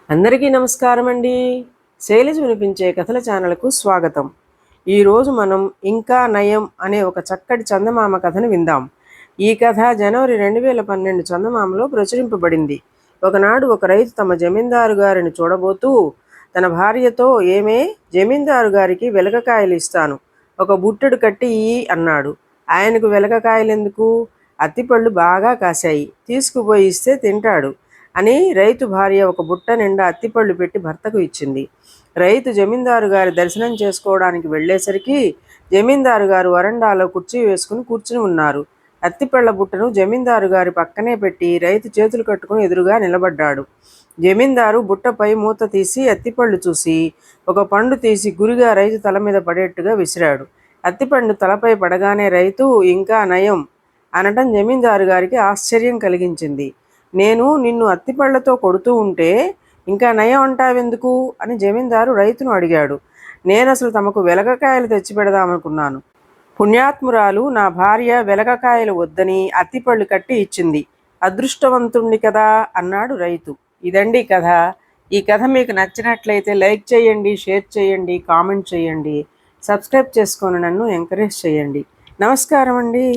అందరికీ నమస్కారం అండి. శైలజ వినిపించే కథల ఛానల్కు స్వాగతం. ఈరోజు మనం ఇంకా నయం అనే ఒక చక్కటి చందమామ కథను విందాం. ఈ కథ జనవరి 2012 చందమామలో ప్రచురింపబడింది. ఒకనాడు ఒక రైతు తమ జమీందారు గారిని చూడబోతూ తన భార్యతో, ఏమే, జమీందారు గారికి వెలగకాయలు ఇస్తాను, ఒక బుట్టెడు కట్టి ఇయ్యి అన్నాడు. ఆయనకు వెలగకాయలెందుకు, అత్తిపళ్ళు బాగా కాశాయి, తీసుకుపోయి ఇస్తే తింటాడు అని రైతు భార్య ఒక బుట్ట నిండా అత్తిపళ్ళు పెట్టి భర్తకు ఇచ్చింది. రైతు జమీందారు గారి దర్శనం చేసుకోవడానికి వెళ్ళేసరికి జమీందారు గారు వరండాలో కుర్చీ వేసుకుని కూర్చుని ఉన్నారు. అత్తిపళ్ళ బుట్టను జమీందారు గారి పక్కనే పెట్టి రైతు చేతులు కట్టుకుని ఎదురుగా నిలబడ్డాడు. జమీందారు బుట్టపై మూత తీసి అత్తిపళ్ళు చూసి ఒక పండు తీసి గురిగా రైతు తల మీద పడేట్టుగా విసిరాడు. అత్తిపండు తలపై పడగానే రైతు ఇంకా నయం అనటం జమీందారు గారికి ఆశ్చర్యం కలిగించింది. నేను నిన్ను అత్తిపళ్లతో కొడుతూ ఉంటే ఇంకా నయం అంటావెందుకు అని జమీందారు రైతును అడిగాడు. నేనసలు తమకు వెలగకాయలు తెచ్చిపెడదామనుకున్నాను. పుణ్యాత్మురాలు నా భార్య వెలగకాయలు వద్దని అత్తిపళ్ళు కట్టి ఇచ్చింది. అదృష్టవంతుణ్ణి కదా అన్నాడు రైతు. ఇదండి కథ. ఈ కథ మీకు నచ్చినట్లయితే లైక్ చేయండి, షేర్ చేయండి, కామెంట్ చేయండి, సబ్స్క్రైబ్ చేసుకొని నన్ను ఎంకరేజ్ చేయండి. నమస్కారం అండి.